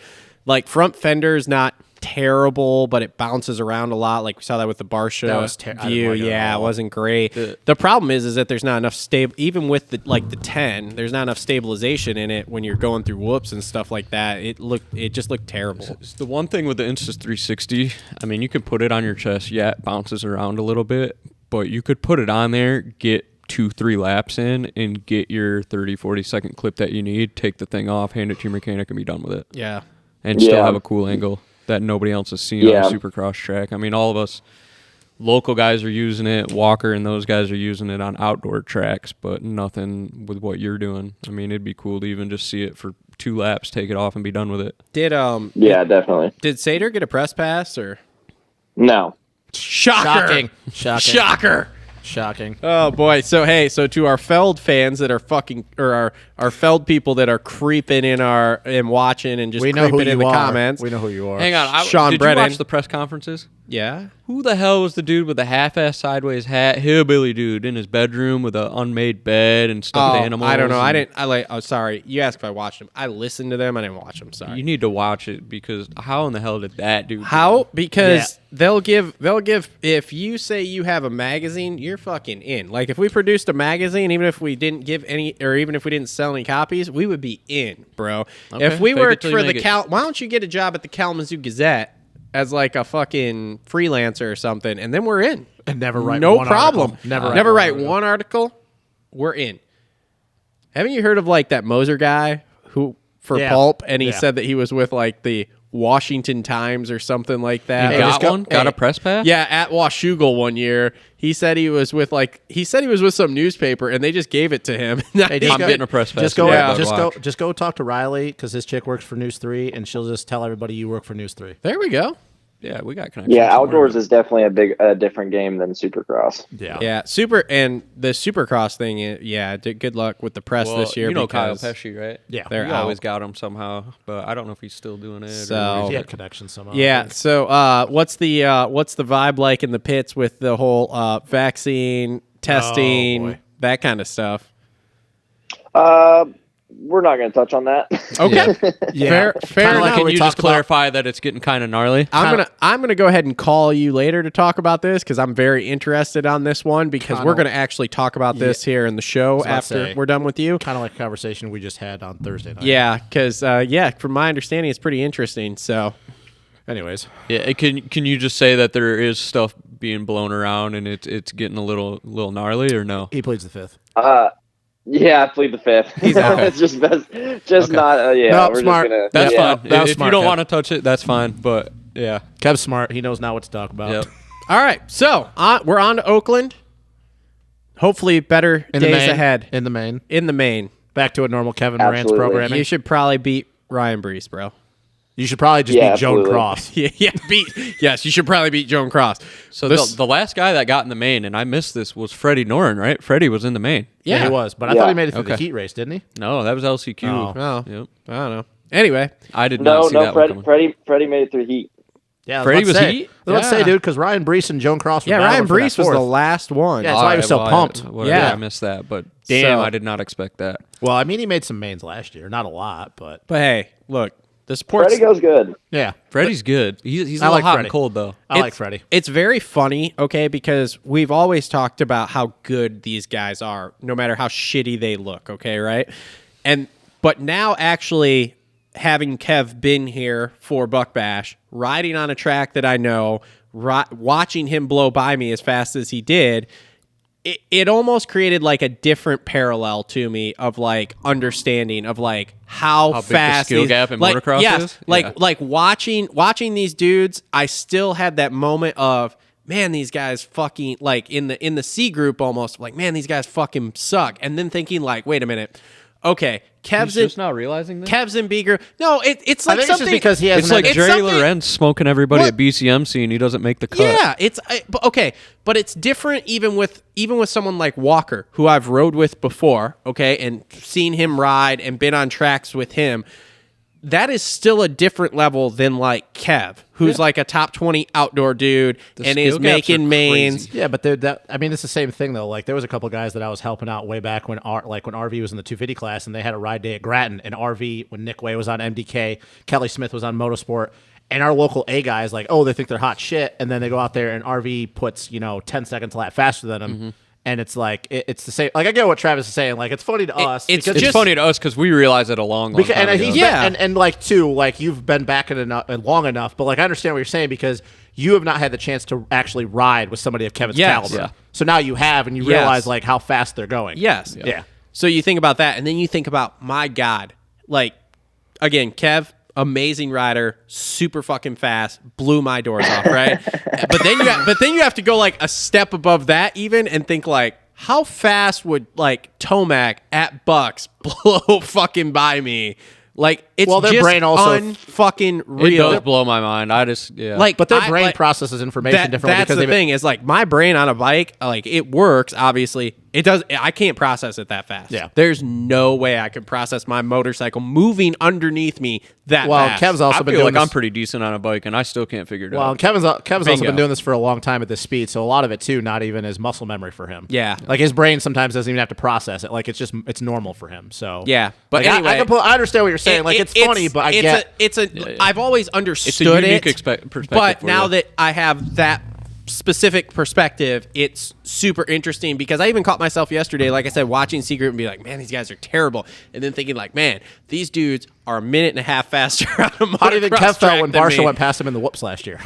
Like front fender's not terrible, but it bounces around a lot. Like we saw that with the Barsha That was I didn't View. like it at Yeah, it all. wasn't great. The problem is that there's not enough stable. Even with the 10, there's not enough stabilization in it when you're going through whoops and stuff like that. It just looked terrible. It's the one thing with the Insta360, I mean, you can put it on your chest. Yeah, it bounces around a little bit, but you could put it on there, get 2-3 laps in, and get your 30-40 second clip that you need, take the thing off, hand it to your mechanic, and be done with it. Yeah. And still have a cool angle that nobody else has seen on a Supercross track. I mean, all of us local guys are using it. Walker and those guys are using it on outdoor tracks, but nothing with what you're doing. I mean, it'd be cool to even just see it for 2 laps, take it off, and be done with it. Yeah, definitely. Did Sater get a press pass or? No. Shocking. Shocker. Shocking. Oh boy. So to our Feld fans that are our Feld people that are creeping in and watching and just We know who creeping in you the are. comments. We know who you are. Hang on. Sean did Brennan. you watch the press conferences? Yeah. Who the hell was the dude with the half-ass sideways hat, hillbilly dude in his bedroom with an unmade bed and stuffed animals? I don't know. and- Sorry. You asked if I watched them. I listened to them. I didn't watch them. Sorry. You need to watch it because how in the hell did that dude? How? Because they'll give if you say you have a magazine, you're fucking in. Like if we produced a magazine, even if we didn't give any, or even if we didn't sell any copies, we would be in, bro. Okay, If we fake it worked till you for the make it. why don't you get a job at the Kalamazoo Gazette as like a fucking freelancer or something, and then we're in. And never write no one problem. article. Never write article. one article. We're in. Haven't you heard of like that Moser guy who for Yeah. Pulp, and he Yeah. said that he was with like the Washington Times or something like that. You got one? Got a press pass? Yeah, at Washougal one year, he said he was with some newspaper, and they just gave it to him. Hey, I'm getting a press pass. Just go, Yeah. just go talk to Riley because his chick works for News 3, and she'll just tell everybody you work for News 3. There we go. Yeah, we got connections. Yeah, somewhere. outdoors is definitely a different game than Supercross. Yeah. Yeah, the Supercross thing. Good luck with the press Well, this year. you know Kyle because Pesci, right? Yeah. they're We out. always got him somehow, but I don't know if he's still doing it. So- or He had connections somehow. Yeah. So, what's the vibe like in the pits with the whole vaccine testing, boy. that kind of stuff? We're not going to touch on that. Okay. Yeah. Fair Kinda enough. like Can we you just talked about- clarify that it's getting kind of gnarly? I'm gonna go ahead and call you later to talk about this because I'm very interested on this one because we're gonna actually talk about this here in the show about to after say. we're done with you. Kind of like a conversation we just had on Thursday night. Yeah, because from my understanding, it's pretty interesting. So Anyways. Yeah. Can you just say that there is stuff being blown around and it's getting a little gnarly or no? He pleads the fifth. Yeah, I plead the fifth. okay. It's just best, not. Yeah, No, we're smart. just gonna. That's yeah. fine. that was If smart, you don't Kev. want to touch it, that's fine. But yeah. Kev's smart. He knows now what to talk about. Yep. all right, so we're on to Oakland. Hopefully, better In the days main. ahead In the main. in the main. Back to a normal Kevin Moranz Absolutely. programming. You should probably beat Ryan Brees, bro. You should probably just Yeah, beat Joan absolutely. Cross. Yes, you should probably beat Joan Cross. So This- the last guy that got in the main, and I missed this, was Freddie Noren, right? Freddie was in the main. Yeah, he was. But I Yeah. thought he made it through the Okay. heat race, didn't he? No, that was LCQ. Oh, Yep. I don't know. Anyway, I did not see that one coming. Freddie made it through heat. Yeah, Freddie was say. heat? I was about to say, Yeah. dude, because Ryan Brees and Joan Cross were yeah, Ryan battling for that Brees was the fourth. last one. Yeah. That's why he was so pumped. Yeah, Yeah. I missed that, but damn, So- I did not expect that. Well, I mean, he made some mains last year. Not a lot, but But hey, look, the sports. Freddie goes good. yeah. Freddie's good. He's a I little like hot Freddie. and cold though. I like Freddie. It's very funny, okay, because we've always talked about how good these guys are, no matter how shitty they look, okay, right? But now actually having Kev been here for Buck Bash, riding on a track that I know, watching him blow by me as fast as he did, it almost created like a different parallel to me of like understanding of like how big the fast skill these- gap in like, motocross yes, is? like Yeah. like watching these dudes, I still had that moment of, man, these guys fucking, like in the C group almost, like, man, these guys fucking suck. And then thinking like, wait a minute, okay, Kev's He's just not realizing that. Kev's in B group. No, it's like I think something it's just because he has. It's like it's Jerry something- Lorenz smoking everybody What? at BCMC and he doesn't make the cut. Yeah, but okay, but it's different even with someone like Walker, who I've rode with before, okay, and seen him ride and been on tracks with him. That is still a different level than like Kev, who's like a top 20 outdoor dude and is skill gaps making are mains. Yeah, but it's the same thing though. Like there was a couple guys that I was helping out way back when RV was in the 250 class and they had a ride day at Grattan, and RV when Nick Way was on MDK, Kelly Smith was on Motorsport, and our local A guys like, oh, they think they're hot shit, and then they go out there and RV puts 10 seconds a lap faster than them. And it's like it's the same. Like I get what Travis is saying. Like it's funny to us. it's because It's funny to us because we realize it a long time and ago. he's Yeah. been, and like too, like you've been back in enough and long enough, but like I understand what you're saying because you have not had the chance to actually ride with somebody of Kevin's Yes. caliber. Yeah. So now you have, and you Yes. realize like how fast they're going. Yes. Yeah. So you think about that, and then you think about, my God, like, again, Kev, amazing rider, super fucking fast, blew my doors off, right? but then you have to go like a step above that even and think like, how fast would like Tomac at Bucks blow fucking by me? Like it's Well, their just brain also- unfucking It real. does blow my mind. I just, yeah. Like, But their I- brain like, processes information differently that's because the they've thing is like my brain on a bike, like it works. Obviously, it does. I can't process it that fast. Yeah. there's no way I could process my motorcycle moving underneath me that Well, fast. Kev's also I been feel doing like this. I'm pretty decent on a bike and I still can't figure it Well, out. and Kevin's also Bingo. been doing this for a long time at this speed, so a lot of it too, not even is muscle memory for him. Yeah. like his brain sometimes doesn't even have to process it. Like it's normal for him. So Yeah, but like, anyway, I understand what you're saying. Like it's funny, but I get. I've always understood unique it, perspective but for now you. that I have that specific perspective, it's super interesting because I even caught myself yesterday, like I said, watching C Group and be like, man, these guys are terrible, and then thinking like, man, these dudes are a minute and a half faster on a motocross How do you think Kev track felt when than Barsha me. went past him in the whoops last year?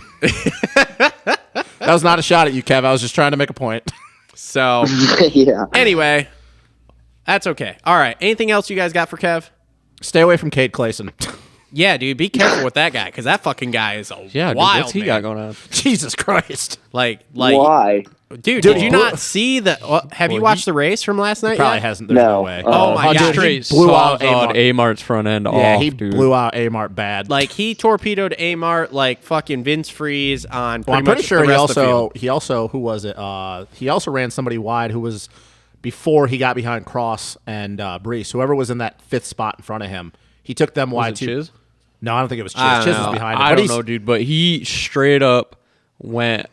That was not a shot at you, Kev. I was just trying to make a point. So Yeah. anyway, that's okay. All right, anything else you guys got for Kev? Stay away from Cade Clayson. Yeah, dude, be careful with that guy because that fucking guy is a yeah, dude, wild what's he man. got going on? Jesus Christ. Like, Why? dude, Dude, did you blew- not see the? Have you watched the race from last night? Probably yet? hasn't. There's no No. way. Oh my Oh, god, Straight he blew out sawed A-Mart. A-Mart's front end Yeah, off, he dude. blew out Amart bad. like he torpedoed Amart like fucking Vince Freeze on. well, I'm pretty pretty much sure the he rest of the also field. who was it? He also ran somebody wide who was before he got behind Cross and Brees. Whoever was in that fifth spot in front of him, he took them Was wide it too. Chiz? No, I don't think it was Chiz. I don't Chiz was know. behind him. I But don't he's- know, dude, but he straight up went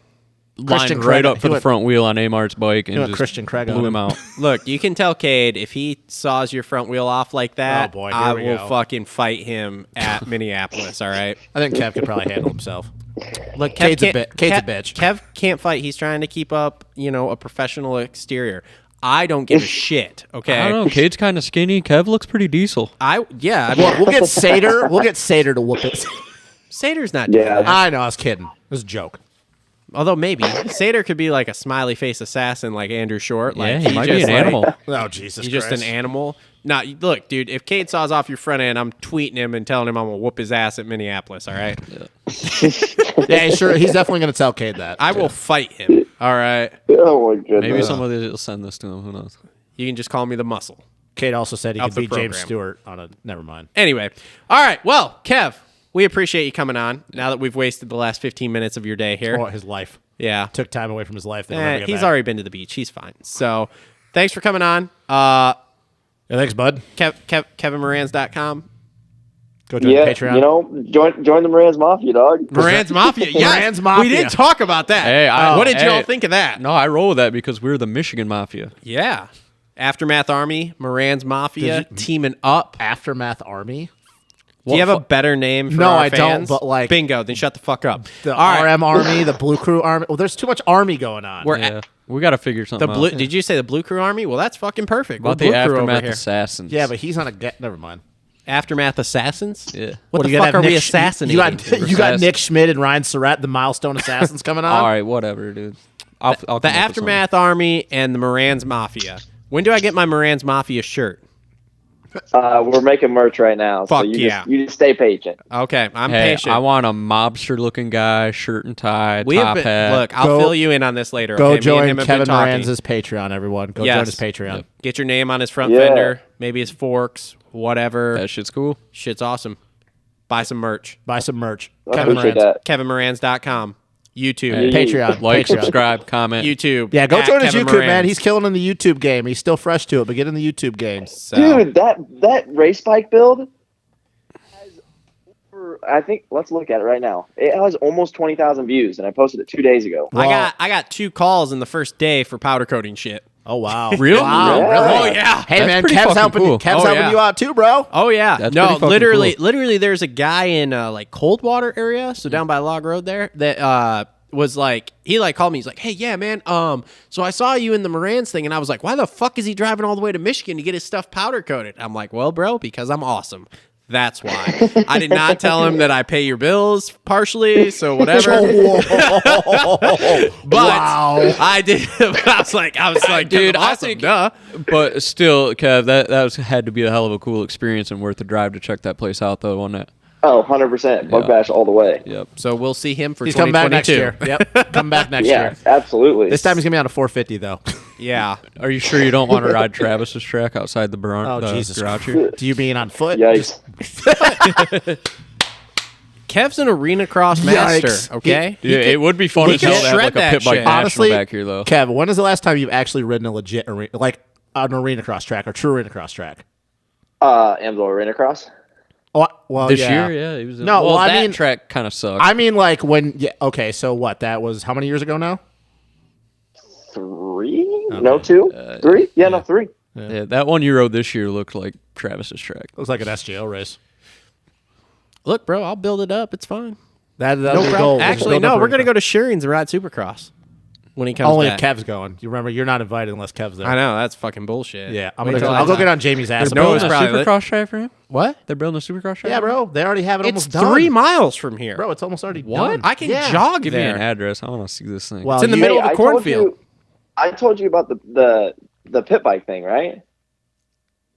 Christian lined Craig- right up he for the went- front wheel on Amart's bike and went just Christian Craig on blew him. him out. Look, you can tell Cade if he saws your front wheel off like that. Oh, boy, here I we will go. fucking fight him at Minneapolis. All right. I think Kev could probably handle himself. Look, Cade's a can't- Cade's a Kev- bitch. Kev can't fight. He's trying to keep up, a professional exterior. I don't give a shit. Okay. I don't know. Cade's kind of skinny. Kev looks pretty diesel. I mean, We'll get Sater. We'll get Sater to whoop it. Sater's not doing Yeah. that. I know. I was kidding. It was a joke. Although maybe Sater could be like a smiley face assassin like Andrew Short. Like Yeah, he might be just an like- animal. Oh Jesus He's just an animal. Now, look, dude, if Cade saws off your front end, I'm tweeting him and telling him I'm going to whoop his ass at Minneapolis, all right? Yeah, sure. He's definitely going to tell Cade that. I will fight him, all right? Oh my goodness. Maybe somebody will send this to him. Who knows? You can just call me the muscle. Cade also said he Of could the beat James program. Stewart on a. Never mind. Anyway, all right, well, Kev, we appreciate you coming on now that we've wasted the last 15 minutes of your day here. Or his life. Yeah. Took time away from his life. that he'll never get He's back. already been to the beach. He's fine. So thanks for coming on. Yeah, thanks, bud. KevinMoranz.com. Go join Yeah, the Patreon. join the Moranz Mafia, dog. Moranz Mafia. Yes. Moranz Mafia. We didn't talk about that. Hey, what did you all hey. think of that? No, I roll with that because we're the Michigan Mafia. Yeah. Aftermath Army, Moranz Mafia, teaming up. Aftermath Army. Do you have a better name for No, our I don't, fans? but, like- Bingo, then shut the fuck up. The All right. RM Army, the Blue Crew Army. Well, there's too much Army going on. We're Yeah, we got to figure the something blue. out. Did you say the Blue Crew Army? Well, that's fucking perfect. About We're the Blue Crew over Aftermath here. Assassins. Yeah, but he's on a never mind. Aftermath Assassins? Yeah. What do the you gotta fuck have are we Nick Sch- assassinating? You got Nick Schmidt and Ryan Surratt, the Milestone Assassins, coming on. All right, whatever, dude. I'll come up the with Aftermath Army and the Moranz Mafia. When do I get my Moranz Mafia shirt? We're making merch right now. Fuck so yeah. you just stay patient. Okay, I'm Hey, patient. I want a mobster-looking guy, shirt and tie, We have top been, hat. look, I'll Go- fill you in on this later. Go okay? Me and join him have Kevin been talking. Moranz's Patreon, everyone. Go Yes. join his Patreon. Yep. Get your name on his front Yeah. fender, maybe his forks, whatever. That shit's cool. Shit's awesome. Buy some merch. Buy some merch. I Kevin appreciate Moranz. that. KevinMoranz.com. YouTube. Hey. Patreon. Like, Patreon. subscribe, comment. YouTube. Yeah, go at join his Kevin YouTube, man. Moranz. He's killing in the YouTube game. He's still fresh to it, but get in the YouTube game. So, Dude, that race bike build has over, I think, let's look at it right now. It has almost 20,000 views, and I posted it 2 days ago. Wow. I got 2 calls in the first day for powder coating shit. Oh, wow. Really? Wow, Yeah. really? Oh yeah. Hey, That's man, pretty Kev's fucking helping, cool. Kev's Oh, helping yeah. you out too, bro. Oh yeah. That's no, pretty fucking literally cool. literally there's a guy in like Coldwater area, so down by Log Road there, that was like he like called me. He's like, "Hey, yeah, man. So I saw you in the Moranz thing," and I was like, "Why the fuck is he driving all the way to Michigan to get his stuff powder coated?" I'm like, "Well, bro, because I'm awesome. That's why." I did not tell him that I pay your bills partially, so whatever. But Wow. I did. I was like, Dude, I'm I awesome, think- duh. But still, Kev, that had to be a hell of a cool experience and worth the drive to check that place out, though, wasn't it? Oh, 100%. Bug Yeah. bash all the way. Yep. So we'll see him for He's coming back next 2022. year. Yep, come back next Yeah, year. absolutely. This time he's going to be on a 450, though. Yeah. Are you sure you don't want to ride Travis's track outside the Oh, the Jesus. garage here? Do you mean on foot? Yikes. Kev's an arena cross master, okay? Yeah, it would be fun he as can hell to have shred like a that pit bike shit. national Honestly, back here, though. Kev, when is the last time you've actually ridden a legit arena, like an arena cross track or true arena cross track? Amsel Arena Cross. Oh, well, This yeah. year, yeah, he was. No, well, well, I that mean- track kind of sucked. I mean, like when, yeah, okay, so what? That was how many years ago now? 3? No, 2? 3? Yeah, no, 3. yeah, that one you rode this year looked like Travis's track. Looks like an SGO race. Look, bro, I'll build it up. It's fine. That No was the problem. goal. was to Actually, build no, up we're arena going to cross. go to Sheeran's and ride Supercross when he comes Only back. if Kev's going. You remember, you're not invited unless Kev's there. I know, that's fucking bullshit. Yeah, Wait till I'll I- go get on Jamie's ass. No, about it's that. probably lit. Supercross track for him? What? They're building a Supercross track? Yeah, bro. They already have it It's almost done. 3 miles from here. Bro, it's almost already What? done. I can Yeah. jog Give me there. an address. I want to see this thing. Well, It's in the you- middle of Hey, a cornfield. I told you about the pit bike thing, right?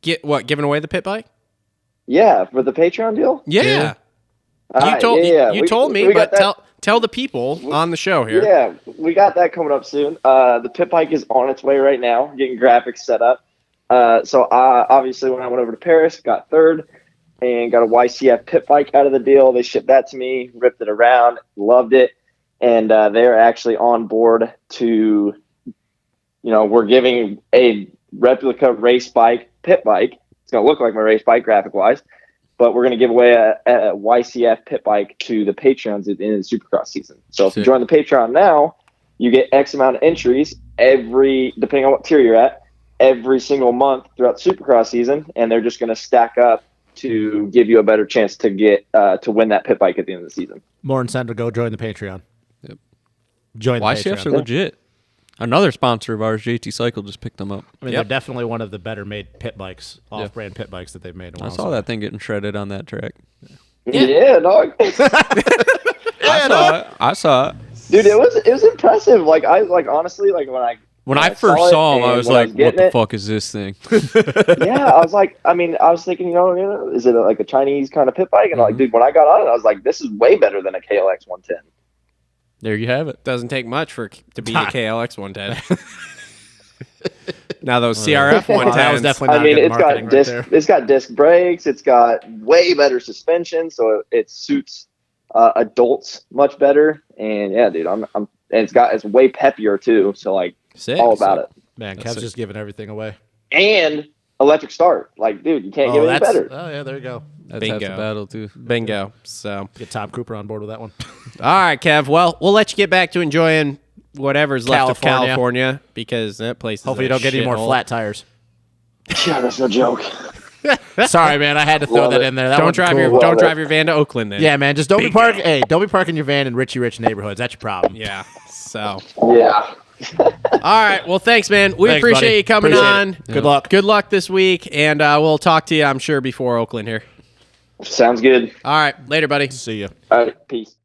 Get what? Giving away the pit bike? Yeah, for the Patreon deal. Yeah. Yeah. Alright, You told yeah. you We- told me, we got but that- tell the people on the show here. Yeah, we got that coming up soon. The pit bike is on its way right now, getting graphics set up. So obviously, when I went over to Paris, got third and got a YCF pit bike out of the deal. They shipped that to me, ripped it around, loved it, and they're actually on board to, we're giving a replica race bike, pit bike. It's going to look like my race bike graphic wise, but we're going to give away a YCF pit bike to the Patreons at the end of the Supercross season. So if you Sick. join the Patreon now, you get X amount of entries depending on what tier you're at, every single month throughout the Supercross season, and they're just going to stack up to give you a better chance to get to win that pit bike at the end of the season. More incentive to go join the Patreon. Yep. Join the YCFs Patreon. are legit. Another sponsor of ours, JT Cycle, just picked them up. I mean, Yep. they're definitely one of the better made pit bikes, off-brand pit bikes that they've made. In a I while, saw that thing getting shredded on that track. Yeah, dog. I saw it. Dude, it was impressive. Like honestly, like When I first saw him, I and was when like, "What getting the it, fuck is this thing?" Yeah, I was like, I was thinking, is it like a Chinese kind of pit bike? And like, dude, when I got on it, I was like, this is way better than a KLX 110. There you have it. Doesn't take much to beat a KLX 110. Now those CRF Well, that was 110s. definitely not I mean, good it's got marketing right there. it's got disc brakes, it's got way better suspension, so it suits adults much better. And yeah, dude, and it's way peppier too. So like, Sick. all about it. Man, That's Kev's sick. just giving everything away. And electric start, like, dude, you can't get any better. Oh, yeah, there you go. That's half the Bingo. battle too. Bingo. So, Get Tom Cooper on board with that one. all right, Kev. Well, we'll let you get back to enjoying whatever's left of California. California because that place is Hopefully you a don't get any more shithole. flat tires. Yeah, that's no joke. Sorry, man. I had to throw Love that it. in there. That Don't one's drive cool. your Love don't it. drive your van to Oakland then. Yeah, man. Just don't be parking. Hey, don't be parking your van in Richie Rich neighborhoods. That's your problem. Yeah. So, Yeah. all right. Well, thanks, man. We Thanks, appreciate buddy. you coming Appreciate on. it. Good luck. Good luck this week, and we'll talk to you, I'm sure, before Oakland here. Sounds good. All right. Later, buddy. See you. All right, peace.